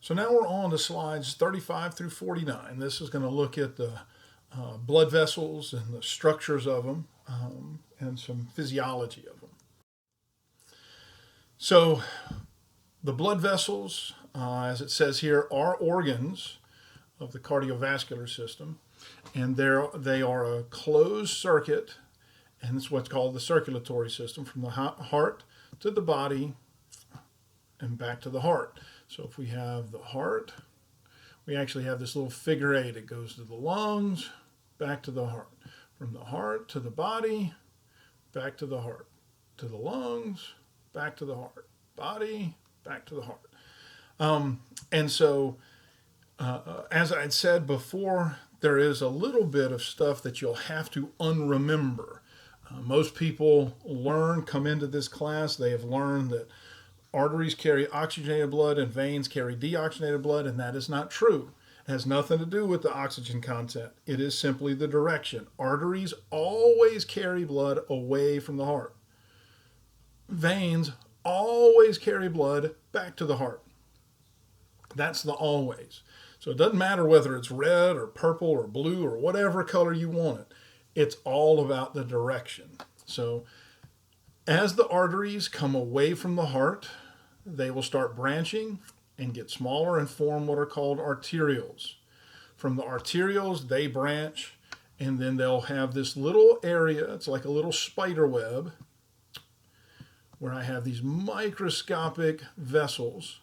So now we're on to slides 35 through 49. This is going to look at the blood vessels and the structures of them and some physiology of them. So the blood vessels, as it says here, are organs of the cardiovascular system, and they are a closed circuit, and it's what's called the circulatory system, from the heart to the body and back to the heart. So if we have the heart, we actually have this little figure eight. It goes to the lungs, back to the heart. From the heart to the body, back to the heart. To the lungs, back to the heart. Body, back to the heart. And so, as I'd said before, there is a little bit of stuff that you'll have to unremember. Most people come into this class, they have learned that arteries carry oxygenated blood and veins carry deoxygenated blood, and that is not true. It has nothing to do with the oxygen content. It is simply the direction. Arteries always carry blood away from the heart. Veins always carry blood back to the heart. That's the always. So it doesn't matter whether it's red or purple or blue or whatever color you want it. It's all about the direction. So as the arteries come away from the heart, they will start branching and get smaller and form what are called arterioles. From the arterioles, they branch, and then they'll have this little area. It's like a little spider web where I have these microscopic vessels,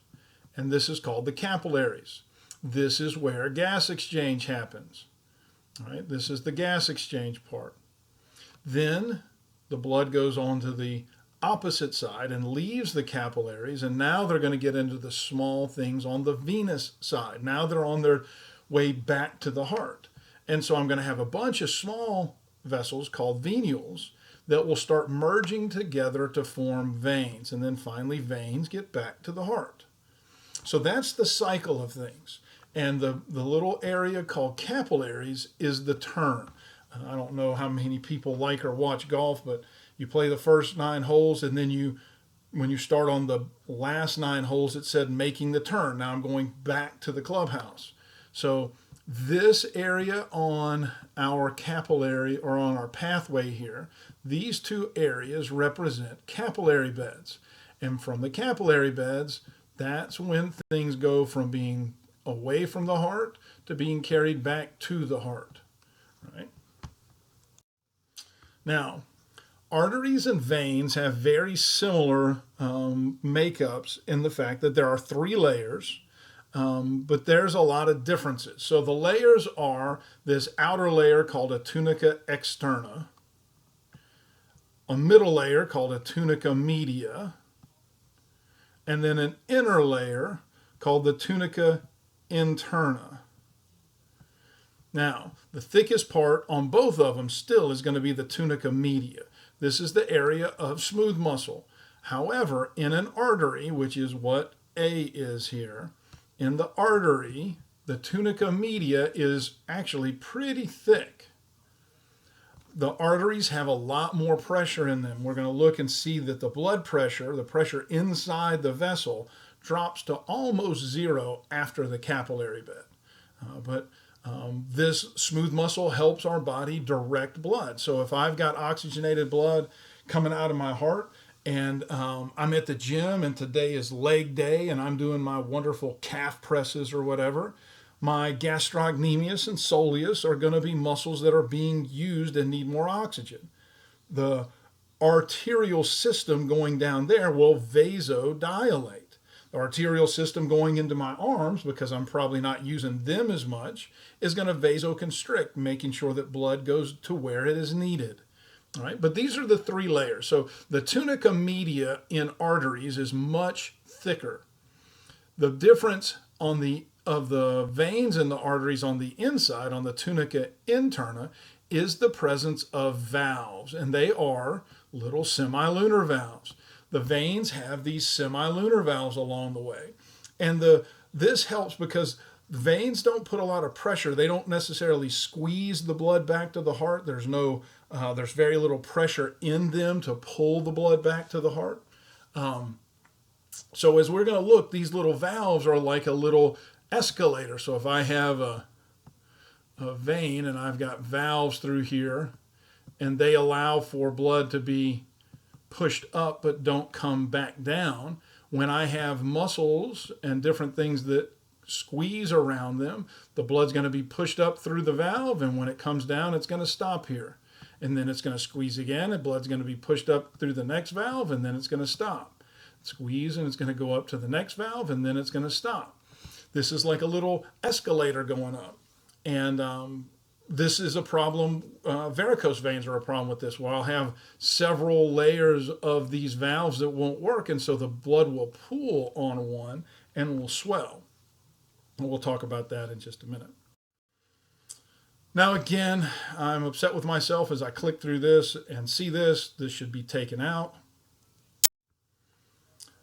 and this is called the capillaries. This is where gas exchange happens. All right, this is the gas exchange part. Then the blood goes on to the opposite side and leaves the capillaries, and now they're going to get into the small things on the venous side. Now they're on their way back to the heart. And so I'm going to have a bunch of small vessels called venules that will start merging together to form veins, and then finally veins get back to the heart. So that's the cycle of things. And the little area called capillaries is the turn. I don't know how many people like or watch golf, but you play the first 9 holes, and then when you start on the last 9 holes, it said making the turn. Now I'm going back to the clubhouse. So this area on our capillary, or on our pathway here, these two areas represent capillary beds. And from the capillary beds, that's when things go from being away from the heart to being carried back to the heart. Right? Now, arteries and veins have very similar makeups in the fact that there are 3 layers, but there's a lot of differences. So the layers are this outer layer called a tunica externa, a middle layer called a tunica media, and then an inner layer called the tunica interna. Now, the thickest part on both of them still is going to be the tunica media. This is the area of smooth muscle. However, in an artery, which is what A is here, in the artery, the tunica media is actually pretty thick. The arteries have a lot more pressure in them. We're going to look and see that the blood pressure, the pressure inside the vessel, drops to almost 0 after the capillary bed. But this smooth muscle helps our body direct blood. So if I've got oxygenated blood coming out of my heart, and I'm at the gym, and today is leg day, and I'm doing my wonderful calf presses or whatever, my gastrocnemius and soleus are going to be muscles that are being used and need more oxygen. The arterial system going down there will vasodilate. The arterial system going into my arms, because I'm probably not using them as much, is going to vasoconstrict, making sure that blood goes to where it is needed. All right, but these are the 3 layers. So the tunica media in arteries is much thicker. The difference of the veins in the arteries on the inside, on the tunica interna, is the presence of valves, and they are little semilunar valves. The veins have these semilunar valves along the way. And this helps because the veins don't put a lot of pressure. They don't necessarily squeeze the blood back to the heart. There's very little pressure in them to pull the blood back to the heart. So as we're going to look, these little valves are like a little escalator. So if I have a vein and I've got valves through here, and they allow for blood to be pushed up but don't come back down, when I have muscles and different things that squeeze around them, the blood's going to be pushed up through the valve, and when it comes down, it's going to stop here. And then it's going to squeeze again, and blood's going to be pushed up through the next valve, and then it's going to stop. Squeeze, and it's going to go up to the next valve, and then it's going to stop. This is like a little escalator going up. And this is a problem. Varicose veins are a problem with this, where I'll have several layers of these valves that won't work, and so the blood will pool on one and will swell. And we'll talk about that in just a minute. Now again, I'm upset with myself as I click through this and see this. This should be taken out.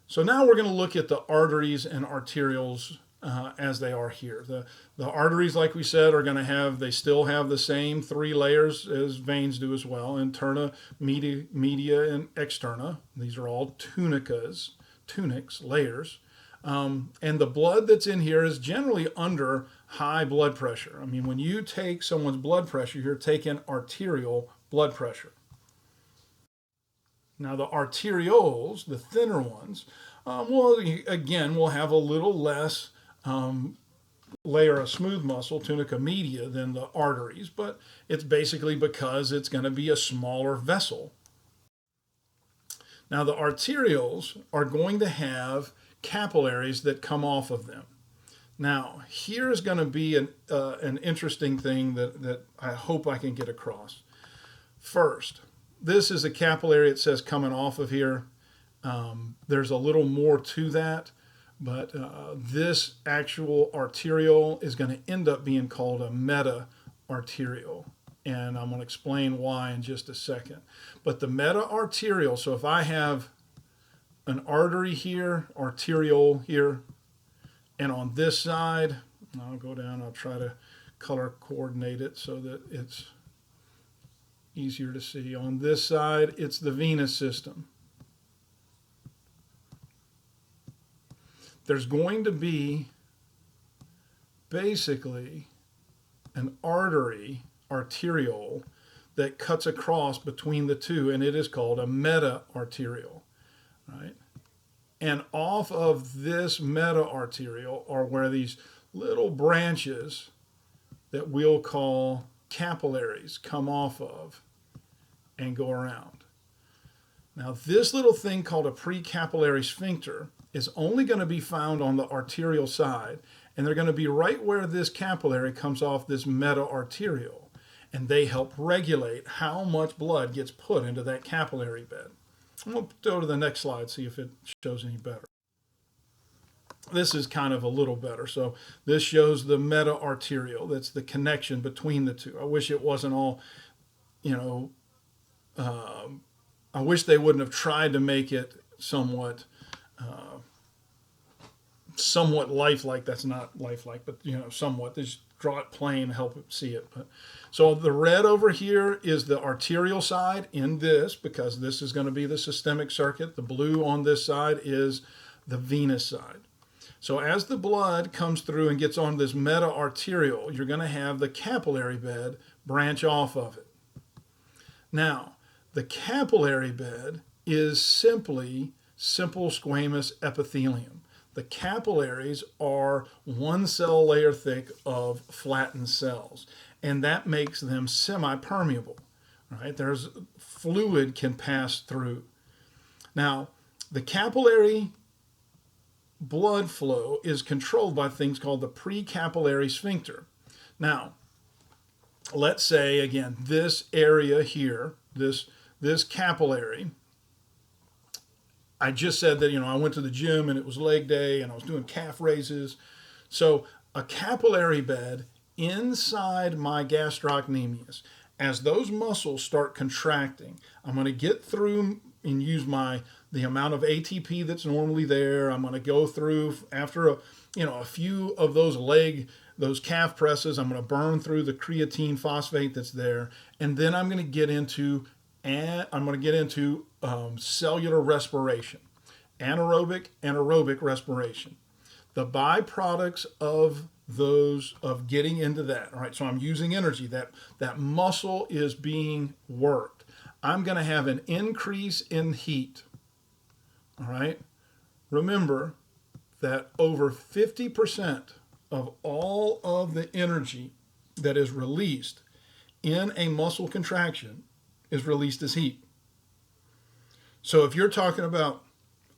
So now we're going to look at the arteries and arterioles as they are here. The arteries, like we said, are going to have, they still have the same three layers as veins do as well: interna, media, and externa. These are all tunics, layers. And the blood that's in here is generally under high blood pressure. I mean, when you take someone's blood pressure, you're taking arterial blood pressure. Now the arterioles, the thinner ones, we'll have a little less layer of smooth muscle, tunica media, than the arteries, but it's basically because it's going to be a smaller vessel. Now the arterioles are going to have capillaries that come off of them. Now here's going to be an interesting thing that I hope I can get across. First, this is a capillary, it says, coming off of here. There's a little more to that, but this actual arteriole is going to end up being called a meta-arteriole. And I'm going to explain why in just a second. But the meta-arteriole, so if I have an artery here, arteriole here, and on this side, I'll go down, I'll try to color coordinate it so that it's easier to see. On this side, it's the venous system. There's going to be basically an artery, arteriole, that cuts across between the two, and it is called a meta-arteriole, right? And off of this meta-arteriole are where these little branches that we'll call capillaries come off of and go around. Now this little thing called a precapillary sphincter is only going to be found on the arterial side, and they're going to be right where this capillary comes off this meta-arteriole, and they help regulate how much blood gets put into that capillary bed. We'll go to the next slide, see if it shows any better. This is kind of a little better. So this shows the meta-arteriole. That's the connection between the two. I wish it wasn't all, I wish they wouldn't have tried to make it somewhat lifelike. That's not lifelike, but somewhat. They just draw it plain to help it see it. But so the red over here is the arterial side in this, because this is going to be the systemic circuit. The blue on this side is the venous side. So as the blood comes through and gets on this meta-arteriole, you're going to have the capillary bed branch off of it. Now, the capillary bed is simple squamous epithelium. The capillaries are one cell layer thick of flattened cells, and that makes them semi-permeable, right? There's fluid can pass through. Now, the capillary blood flow is controlled by things called the precapillary sphincter. Now, let's say, again, this area here, this capillary, I just said that, I went to the gym and it was leg day and I was doing calf raises. So a capillary bed inside my gastrocnemius, as those muscles start contracting, I'm going to get through and use the amount of ATP that's normally there. I'm going to go through after a few of those calf presses. I'm going to burn through the creatine phosphate that's there, and then I'm going to get into cellular respiration. anaerobic and aerobic respiration. The byproducts of those, of getting into that, all right, so I'm using energy, that muscle is being worked. I'm going to have an increase in heat, all right? Remember that over 50% of all of the energy that is released in a muscle contraction is released as heat. So if you're talking about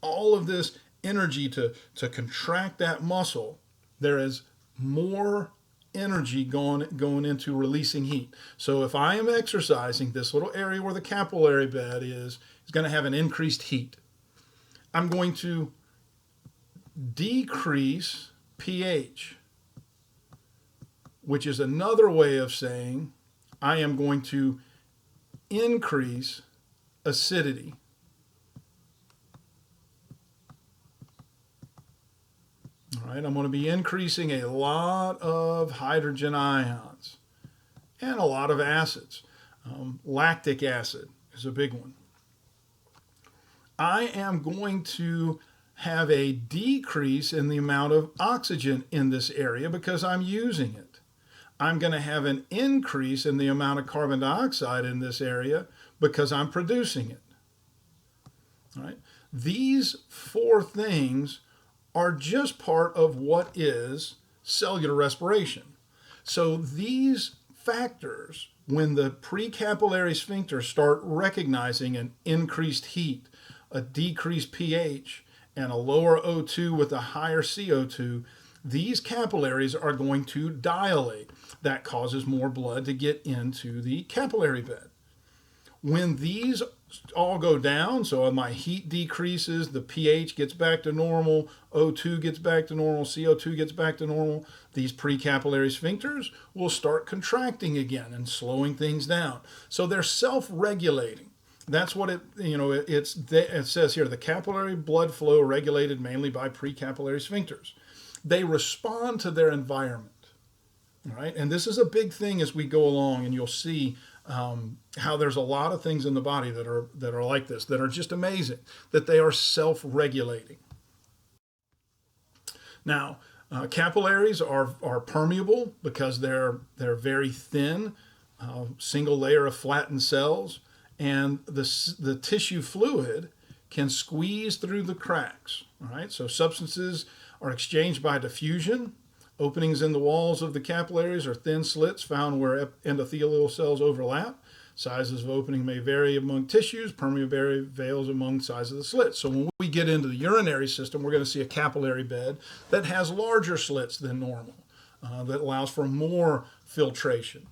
all of this energy to contract that muscle, there is more energy going into releasing heat. So if I am exercising, this little area where the capillary bed is going to have an increased heat. I'm going to decrease pH, which is another way of saying I am going to increase acidity. All right, I'm going to be increasing a lot of hydrogen ions and a lot of acids. Lactic acid is a big one. I am going to have a decrease in the amount of oxygen in this area because I'm using it. I'm going to have an increase in the amount of carbon dioxide in this area because I'm producing it. All right. These four things are just part of what is cellular respiration. So these factors, when the precapillary sphincters start recognizing an increased heat, a decreased pH, and a lower O2 with a higher CO2, these capillaries are going to dilate. That causes more blood to get into the capillary bed. When these all go down, so my heat decreases, the pH gets back to normal, O2 gets back to normal, CO2 gets back to normal, these precapillary sphincters will start contracting again and slowing things down. So they're self-regulating. That's what it says here, the capillary blood flow regulated mainly by precapillary sphincters. They respond to their environment. All right, and this is a big thing as we go along, and you'll see how there's a lot of things in the body that are like this, that are just amazing, that they are self-regulating. Now, capillaries are permeable because they're very thin, single layer of flattened cells, and the tissue fluid can squeeze through the cracks. All right, so substances are exchanged by diffusion. Openings in the walls of the capillaries are thin slits found where endothelial cells overlap. Sizes of opening may vary among tissues. Permeability varies among size of the slits. So when we get into the urinary system, we're going to see a capillary bed that has larger slits than normal, that allows for more filtration.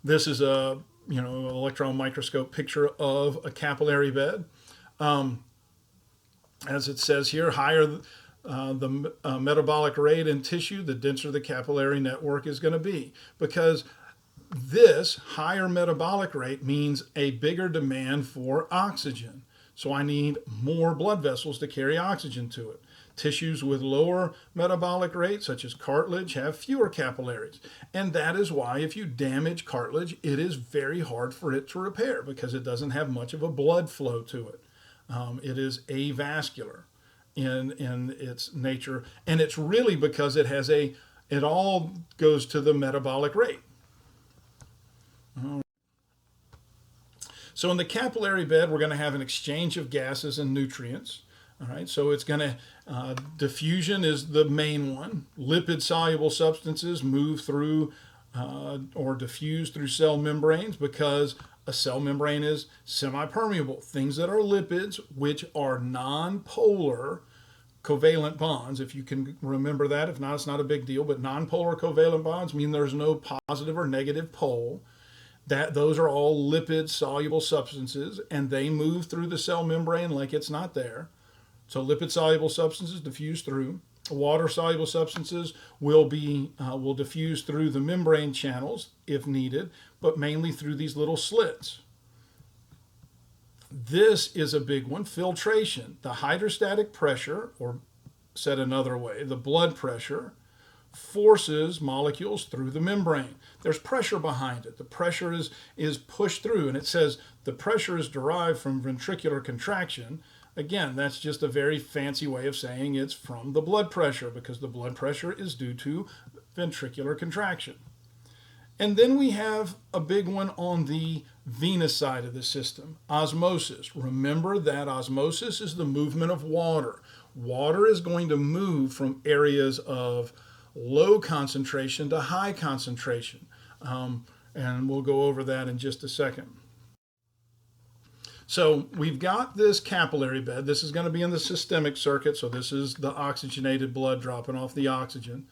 This is a electron microscope picture of a capillary bed. As it says here, higher the metabolic rate in tissue, the denser the capillary network is going to be, because this higher metabolic rate means a bigger demand for oxygen. So I need more blood vessels to carry oxygen to it. Tissues with lower metabolic rates, such as cartilage, have fewer capillaries. And that is why if you damage cartilage, it is very hard for it to repair because it doesn't have much of a blood flow to it. It is avascular in its nature, and it's really because it all goes to the metabolic rate. So in the capillary bed, we're going to have an exchange of gases and nutrients. All right, so it's going to, diffusion is the main one. Lipid soluble substances move through or diffuse through cell membranes because a cell membrane is semi-permeable. Things that are lipids, which are non-polar covalent bonds, if you can remember that. If not, it's not a big deal, but non-polar covalent bonds mean there's no positive or negative pole. Those are all lipid soluble substances, and they move through the cell membrane like it's not there. So lipid soluble substances diffuse through. Water soluble substances will diffuse through the membrane channels if needed, but mainly through these little slits. This is a big one, filtration. The hydrostatic pressure, or said another way, the blood pressure, forces molecules through the membrane. There's pressure behind it. The pressure is pushed through, and it says the pressure is derived from ventricular contraction. Again, that's just a very fancy way of saying it's from the blood pressure, because the blood pressure is due to ventricular contraction. And then we have a big one on the venous side of the system, osmosis. Remember that osmosis is the movement of water. Water is going to move from areas of low concentration to high concentration. And we'll go over that in just a second. So we've got this capillary bed. This is going to be in the systemic circuit. So this is the oxygenated blood dropping off the oxygen.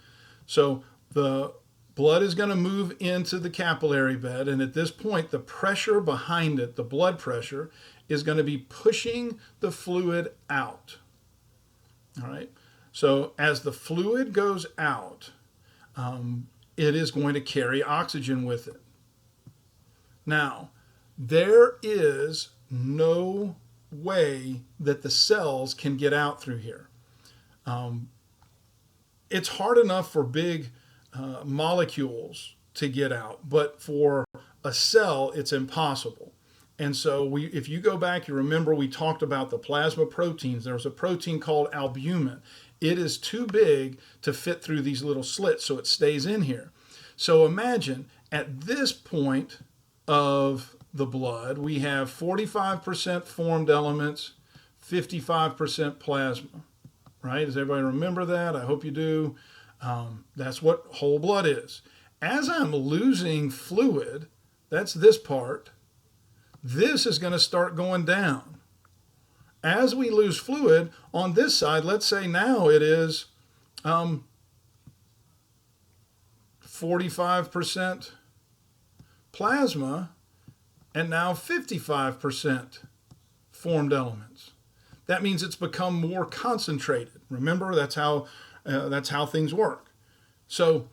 So the blood is going to move into the capillary bed, and at this point, the pressure behind it, the blood pressure, is going to be pushing the fluid out. All right. So as the fluid goes out, it is going to carry oxygen with it. Now, there is no way that the cells can get out through here. It's hard enough for big molecules to get out, but for a cell, it's impossible. And so if you go back, you remember we talked about the plasma proteins. There was a protein called albumin. It is too big to fit through these little slits, so it stays in here. So imagine at this point of the blood, we have 45% formed elements, 55% plasma, right? Does everybody remember that? I hope you do. That's what whole blood is. As I'm losing fluid, that's this part, this is going to start going down. As we lose fluid on this side, let's say now it is 45% plasma and now 55% formed elements. That means it's become more concentrated. Remember, that's how things work. So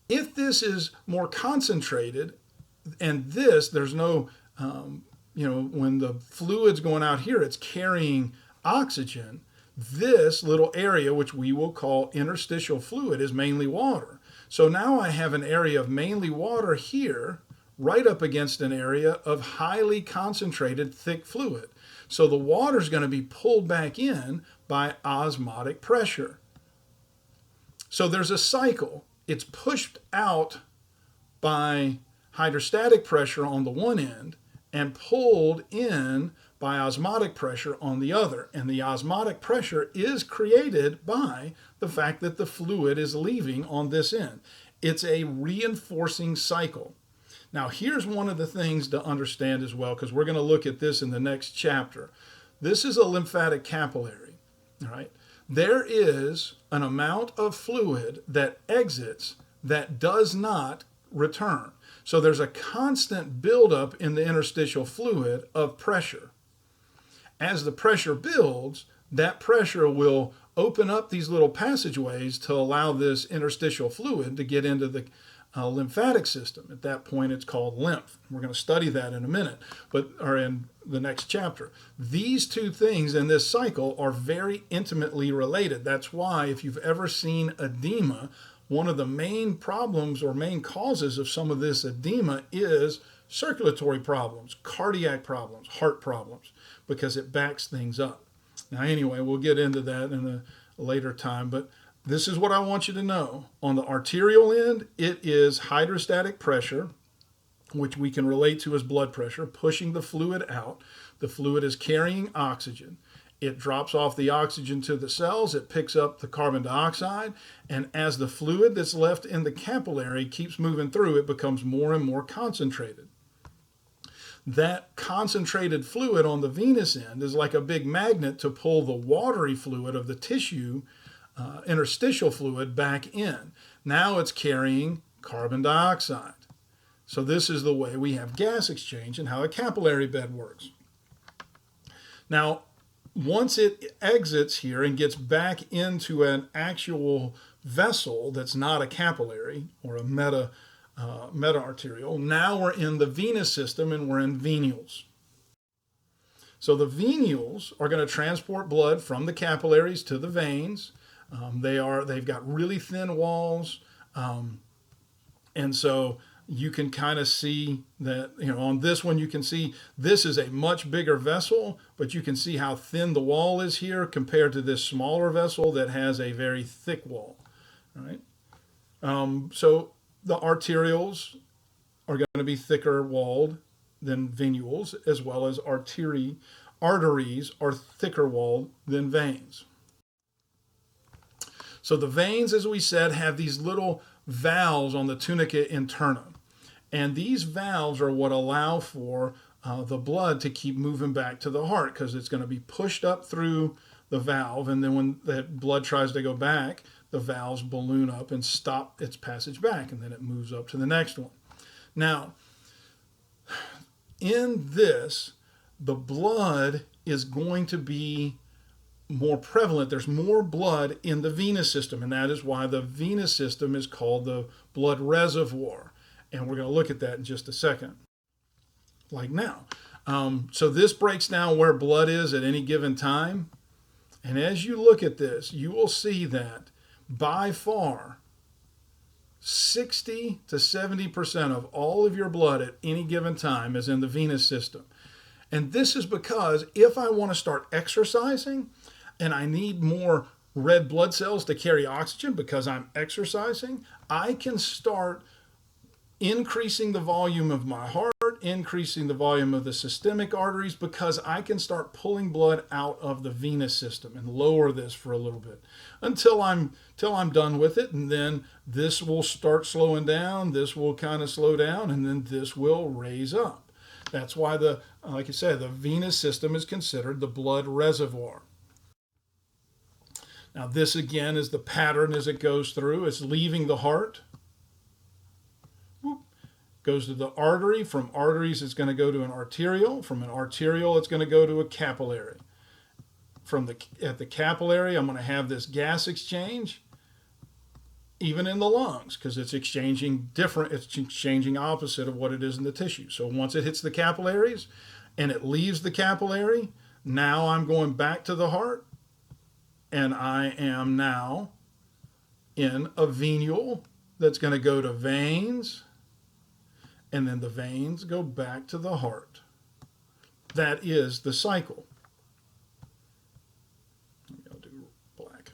if this is more concentrated, and there's no, when the fluid's going out here, it's carrying oxygen. This little area, which we will call interstitial fluid, is mainly water. So now I have an area of mainly water here, right up against an area of highly concentrated thick fluid. So the water is going to be pulled back in by osmotic pressure. So there's a cycle. It's pushed out by hydrostatic pressure on the one end and pulled in by osmotic pressure on the other. And the osmotic pressure is created by the fact that the fluid is leaving on this end. It's a reinforcing cycle. Now, here's one of the things to understand as well, because we're going to look at this in the next chapter. This is a lymphatic capillary, all right? There is an amount of fluid that exits that does not return. So there's a constant buildup in the interstitial fluid of pressure. As the pressure builds, that pressure will open up these little passageways to allow this interstitial fluid to get into the lymphatic system. At that point, it's called lymph. We're going to study that in a minute, or in the next chapter. These two things in this cycle are very intimately related. That's why if you've ever seen edema, one of the main problems or main causes of some of this edema is circulatory problems, cardiac problems, heart problems, because it backs things up. Now, anyway, we'll get into that in a later time, but this is what I want you to know. On the arterial end, it is hydrostatic pressure, which we can relate to as blood pressure, pushing the fluid out. The fluid is carrying oxygen. It drops off the oxygen to the cells. It picks up the carbon dioxide. And as the fluid that's left in the capillary keeps moving through, it becomes more and more concentrated. That concentrated fluid on the venous end is like a big magnet to pull the watery fluid of the tissue, interstitial fluid, back in. Now it's carrying carbon dioxide. So this is the way we have gas exchange and how a capillary bed works. Now, once it exits here and gets back into an actual vessel that's not a capillary or a meta-arteriole, now we're in the venous system and we're in venules. So the venules are going to transport blood from the capillaries to the veins. They've got really thin walls, and so you can kind of see that, on this one, you can see this is a much bigger vessel, but you can see how thin the wall is here compared to this smaller vessel that has a very thick wall, right? So the arterioles are going to be thicker walled than venules, as well as arteries are thicker walled than veins. So the veins, as we said, have these little valves on the tunica interna. And these valves are what allow for the blood to keep moving back to the heart, because it's going to be pushed up through the valve. And then when that blood tries to go back, the valves balloon up and stop its passage back. And then it moves up to the next one. Now, in this, the blood is going to be more prevalent. There's more blood in the venous system, and that is why the venous system is called the blood reservoir. And we're going to look at that in just a second, like now. So this breaks down where blood is at any given time. And as you look at this, you will see that by far 60 to 70% of all of your blood at any given time is in the venous system. And this is because if I want to start exercising and I need more red blood cells to carry oxygen because I'm exercising, I can start increasing the volume of my heart, increasing the volume of the systemic arteries, because I can start pulling blood out of the venous system and lower this for a little bit until I'm done with it. And then this will start slowing down, this will kind of slow down, and then this will raise up. That's why like I said, the venous system is considered the blood reservoir. Now this again is the pattern as it goes through. It's leaving the heart, goes to the artery. From arteries, it's going to go to an arteriole. From an arteriole, it's going to go to a capillary. At the capillary, I'm going to have this gas exchange, even in the lungs, because it's exchanging opposite of what it is in the tissue. So once it hits the capillaries and it leaves the capillary, now I'm going back to the heart, and I am now in a venule that's going to go to veins, and then the veins go back to the heart. That is the cycle. Maybe I'll do black.